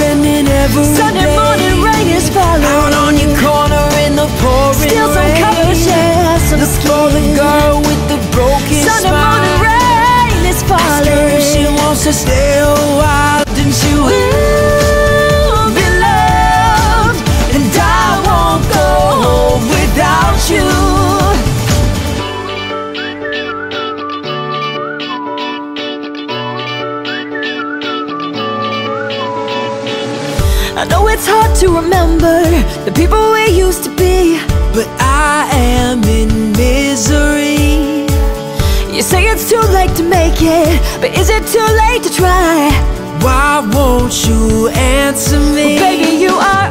spending every Sunday day. morning rain is falling. Out on your corner in the pouring Steal some rain. cover, share some Look for the girl with the broken Sunday smile. morning rain is Ask her if she falling. wants to stay a while, then she will be loved, and I won't go home without you. I know it's hard to remember the people we used to be, But I am in misery. you say it's too late to make it, but is it too late to try? Why won't you answer me? Well, baby, you are